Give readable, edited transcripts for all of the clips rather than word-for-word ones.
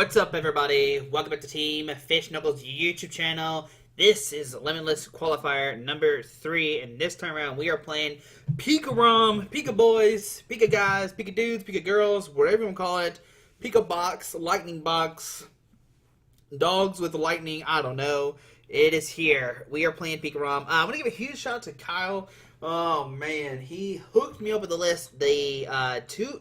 What's up, everybody? Welcome back to Team Fish Knuckles YouTube channel. This is Limitless Qualifier number 3, and this time around we are playing Pika-ROM, Pika-Boys, Pika-Guys, Pika-Dudes, Pika-Girls, whatever you want to call it, Pika-Box, Lightning Box, Dogs with lightning, I don't know. It is here. We are playing Pika-ROM. I want to give a huge shout out to Kyle. Oh man, he hooked me up with the list the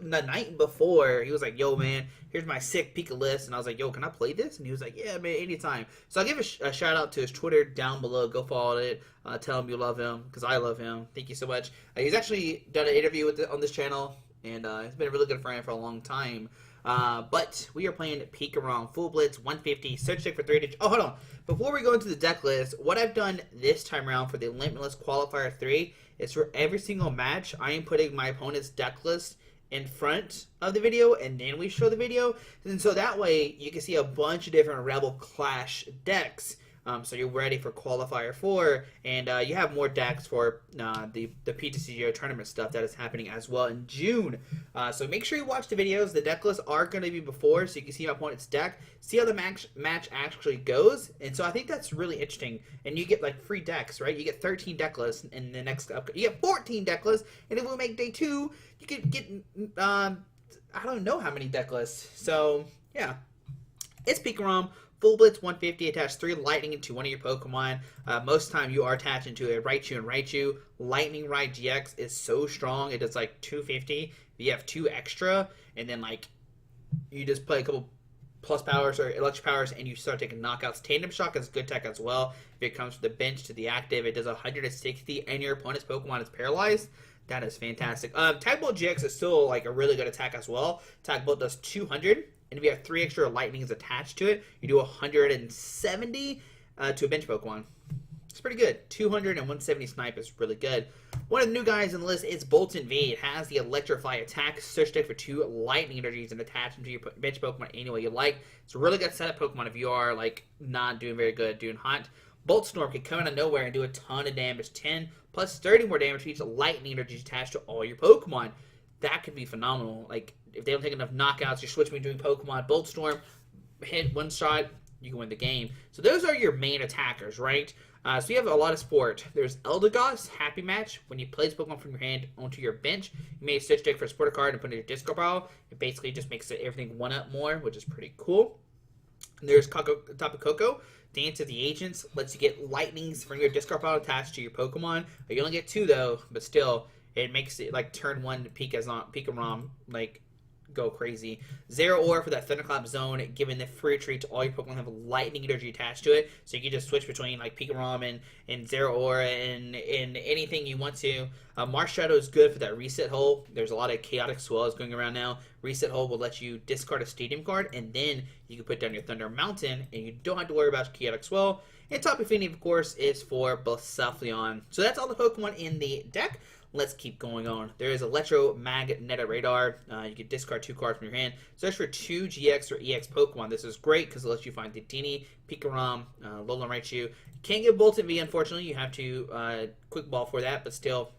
night before. He was like, "Yo, man, here's my sick Pika list," and I was like, "Yo, can I play this?" And he was like, "Yeah, man, anytime." So I'll give a shout out to his Twitter down below. Go follow it. Tell him you love him because I love him. Thank you so much. He's actually done an interview on this channel, and he's been a really good friend for a long time. But we are playing Pika-ROM Full Blitz 150 search deck for 3 digits. Oh, hold on. Before we go into the deck list, what I've done this time around for the Limitless Qualifier 3 is for every single match, I am putting my opponent's deck list in front of the video, and then we show the video. And so that way, you can see a bunch of different Rebel Clash decks. So you're ready for Qualifier 4, and you have more decks for the PTCGO tournament stuff that is happening as well in June. So make sure you watch the videos. The deck lists are going to be before, so you can see my opponent's deck, see how the match actually goes. And so I think that's really interesting. And you get like free decks, right? You get 13 deck lists in the next you get 14 deck lists, and if we make day 2, you could get I don't know how many deck lists. So yeah, it's Pika-ROM. Full Blitz 150, attach 3 lightning into one of your Pokemon. Most time you are attaching to a Raichu and Raichu. Lightning Raichu-GX is so strong, it does like 250. If you have 2 extra, and then like you just play a couple plus powers or electric powers and you start taking knockouts. Tandem Shock is good tech as well. If it comes from the bench to the active, it does 160 and your opponent's Pokemon is paralyzed. That is fantastic. Tag Bolt GX is still like a really good attack as well. Tag Bolt does 200. And if you have 3 extra lightnings attached to it, you do 170 to a bench Pokemon. It's pretty good. 200 and 170 snipe is really good. One of the new guys in the list is Boltund V. It has the Electrify attack, search deck for 2 lightning energies and attach them to your bench Pokemon any way you like. It's a really good setup Pokemon if you are like not doing very good, doing hot. Bolt Storm can come out of nowhere and do a ton of damage. 10 plus 30 more damage to each lightning energy attached to all your Pokemon. That could be phenomenal. Like, if they don't take enough knockouts, you're switching between Pokemon. Bolt Storm, hit one shot, you can win the game. So those are your main attackers, right? So you have a lot of support. There's Eldegoss, Happy Match. When you place Pokemon from your hand onto your bench, you may switch deck for a supporter card and put it in your discard pile. It basically just makes everything 1-up more, which is pretty cool. And there's Tapu Koko, Dance of the Agents. Lets you get lightnings from your discard pile attached to your Pokemon. You only get 2 though, but still, it makes it like turn 1 to Pika-ROM like go crazy. Zeraora for that Thunderclap zone, giving the free retreat to all your Pokemon have lightning energy attached to it. So you can just switch between like Pika-ROM and Zeraora and anything you want to. Marshadow is good for that reset hole. There's a lot of chaotic swells going around now. Reset hole will let you discard a stadium card, and then you can put down your Thunder Mountain, and you don't have to worry about chaotic swell. And Tapu Fini, of course, is for Blacephalon. So that's all the Pokemon in the deck. Let's keep going on. There is Electromagnetic Radar. You can discard 2 cards from your hand. Search for 2 GX or EX Pokemon. This is great because it lets you find Dedenne, Pika-ROM, Alolan, Raichu. You can't get Boltund V, unfortunately. You have to quick ball for that, but still,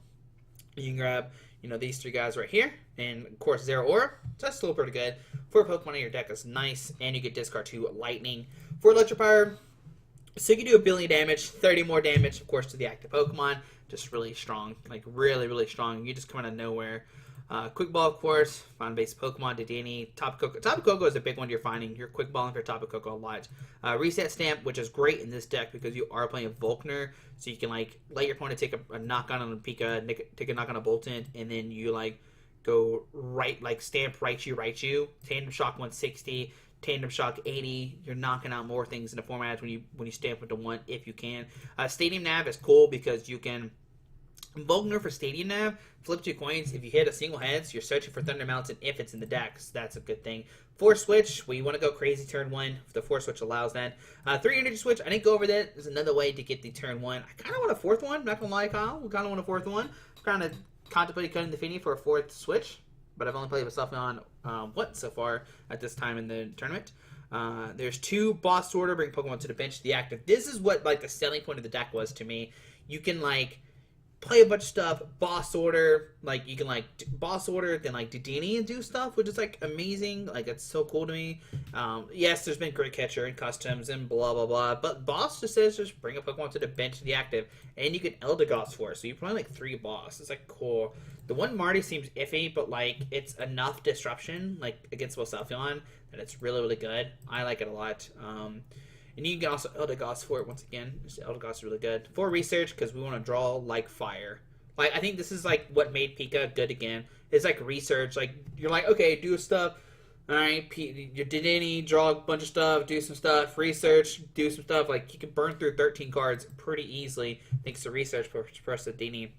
you can grab these 3 guys right here. And, of course, Zeraora. So that's still pretty good. 4 Pokemon in your deck is nice, and you can discard 2 Lightning. For Electropower, so you can do 1 billion damage, 30 more damage, of course, to the active Pokemon. Just really strong, like really, really strong. You just come out of nowhere. Quick Ball, of course, find base Pokemon, Dedenne, Tapu Koko. Tapu Koko is a big one you're finding. You're quick balling for Tapu Koko a lot. Reset Stamp, which is great in this deck because you are playing Volkner, so you can like let your opponent take a knock on a Pika, take a knock on a Boltund, and then you like go right, like Stamp Raichu, Tandem Shock 160. Tandem Shock 80, you're knocking out more things in the format when you stamp into 1 if you can. Stadium Nav is cool because you can Volkner for Stadium Nav, flip 2 coins. If you hit a single heads, you're searching for Thunder Mountain if it's in the deck, so that's a good thing. Force Switch, well, you want to go crazy turn 1, if the Force Switch allows that. 3 Energy Switch, I didn't go over that. There's another way to get the turn 1. I kind of want a 4th one, not going to lie, Kyle. We kind of want a 4th one. I'm kind of contemplating cutting the Fini for a 4th Switch, but I've only played with stuff on once so far at this time in the tournament. There's 2 Boss Order, bring Pokemon to the bench, the active. This is what like the selling point of the deck was to me. You can like play a bunch of stuff, boss order, like you can like boss order, then like Dedenne and do stuff, which is like amazing. Like it's so cool to me. Yes, there's been Great Catcher and customs and blah blah blah, but boss just says just bring a Pokemon to the bench to the active, and you get Eldegoss for it. So you're playing like 3 boss. It's like cool. The one Marty seems iffy, but like it's enough disruption like against Volkner that it's really really good. I like it a lot. And you can get also Eldegoss for it once again. Eldegoss is really good. For research, because we want to draw like fire. Like, I think this is like what made Pika good again. It's like research. Like, you're like, okay, do stuff. Alright, you did any, draw a bunch of stuff, do some stuff, research, do some stuff. Like, you can burn through 13 cards pretty easily thanks to research for Dedenne.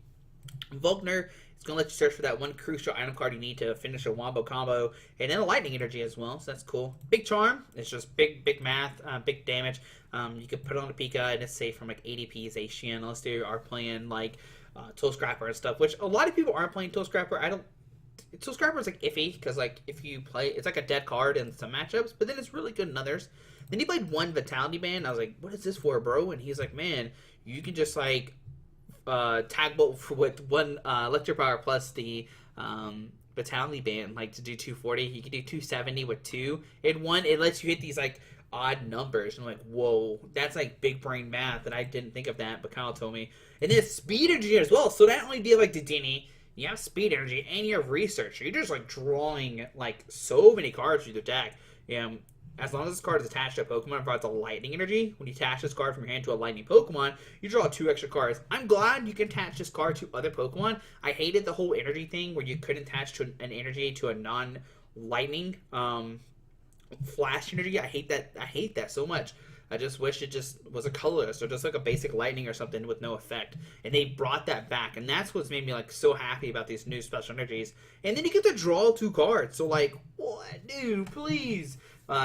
Volkner is going to let you search for that one crucial item card you need to finish a wombo combo, and then a lightning energy as well, so that's cool. Big Charm, it's just big math, big damage. You can put it on a Pika, and it's safe from like ADPs, HCN, unless they are playing like Tool Scrapper and stuff, which a lot of people aren't playing Tool Scrapper. Tool Scrapper is like iffy, because like if you play, it's like a dead card in some matchups, but then it's really good in others. Then he played one Vitality Band. I was like, what is this for, bro? And he's like, man, you can just like tag bolt with one Electropower plus the Vitality Band, like to do 240. You can do 270 with 2. It lets you hit these like odd numbers. And I'm like, whoa, that's like big brain math, and I didn't think of that, but Kyle told me. And then speed energy as well. So not only do you have like Dedenne, you have speed energy, and you have research. You're just like drawing like so many cards through the deck. As long as this card is attached to a Pokemon, provides a lightning energy. When you attach this card from your hand to a lightning Pokemon, you draw 2 extra cards. I'm glad you can attach this card to other Pokemon. I hated the whole energy thing where you couldn't attach to an energy to a non-lightning flash energy. I hate that so much. I just wish it just was a colorless or just like a basic lightning or something with no effect. And they brought that back, and that's what's made me like so happy about these new special energies. And then you get to draw 2 cards. So like, what, dude? Please.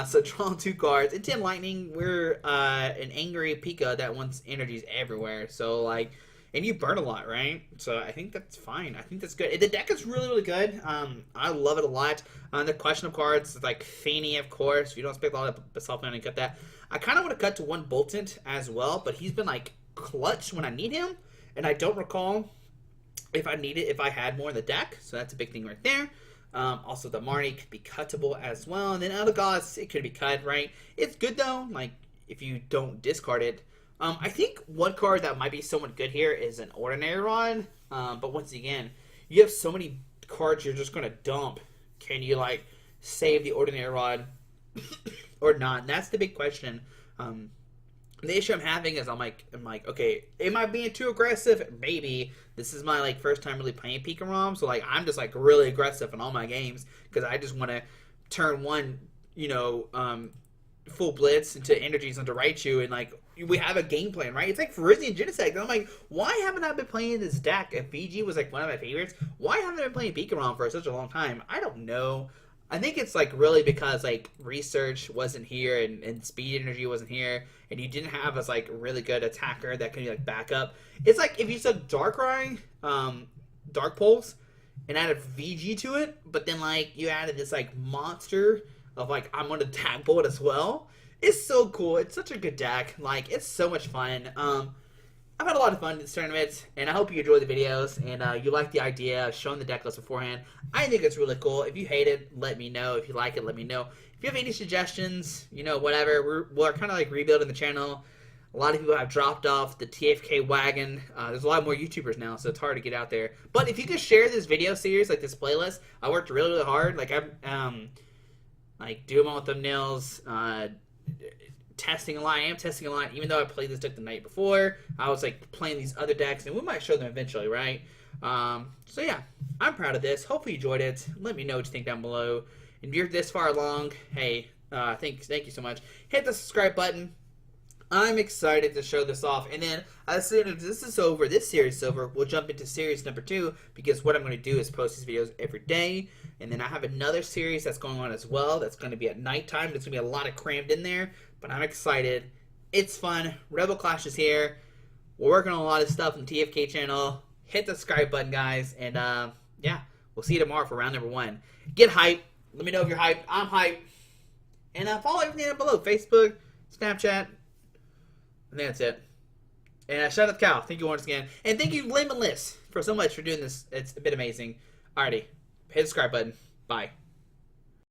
So draw 2 cards. In 10 Lightning, we're an angry Pika that wants energies everywhere. So like, and you burn a lot, right? So I think that's fine. I think that's good. The deck is really, really good. I love it a lot. The question of cards, like Fini, of course. If you don't expect a lot of Basalt and cut that. I kind of want to cut to one Boltund as well, but he's been like clutch when I need him, and I don't recall if I had more in the deck. So that's a big thing right there. Also, the Marnie could be cuttable as well. And then Eldegoss, it could be cut, right? It's good, though, like, if you don't discard it. I think one card that might be somewhat good here is an Ordinary Rod. But once again, you have so many cards you're just going to dump. Can you, like, save the Ordinary Rod or not? And that's the big question. The issue I'm having is I'm like, okay, am I being too aggressive? Maybe. This is my like first time really playing Pikarom, so like I'm just like really aggressive in all my games because I just want to turn one, full blitz into energies onto Raichu, and like we have a game plan, right? It's like Frizzy and Genesect. And I'm like, why haven't I been playing this deck? If VG was like one of my favorites, why haven't I been playing Pikarom for such a long time? I don't know. I think it's like really because like research wasn't here and speed energy wasn't here, and you didn't have as like really good attacker that can like back up. It's like if you took Darkrai, Dark Pulse, and added VG to it, but then like you added this like monster of like I'm gonna tag bullet as well. It's so cool. It's such a good deck. Like it's so much fun. I've had a lot of fun in this tournament, and I hope you enjoy the videos, and you like the idea of showing the deck list beforehand. I think it's really cool. If you hate it, let me know. If you like it, let me know. If you have any suggestions, whatever, we're kind of like rebuilding the channel. A lot of people have dropped off the TFK wagon. There's a lot more YouTubers now, so it's hard to get out there. But if you could share this video series, like this playlist, I worked really, really hard. Like I'm like doing all thumbnails, testing a lot. I am testing a lot, even though I played this deck the night before. I was like playing these other decks, and we might show them eventually, right? So yeah, I'm proud of this. Hopefully you enjoyed it. Let me know what you think down below. And if you're this far along, hey, thank you so much. Hit the subscribe button. I'm excited to show this off, and then as soon as this series is over, we'll jump into series number 2, because what I'm going to do is post these videos every day, and then I have another series that's going on as well. That's going to be at nighttime. There's going to be a lot of crammed in there, but I'm excited. It's fun. Rebel Clash is here. We're working on a lot of stuff on the TFK channel. Hit the subscribe button, guys, and yeah, we'll see you tomorrow for round number 1. Get hyped. Let me know if you're hyped. I'm hyped. And follow everything down below. Facebook, Snapchat. I think that's it. And shout out to Cal. Thank you once again. And thank you, Limitless, for so much for doing this. It's been amazing. Alrighty. Hit the subscribe button. Bye.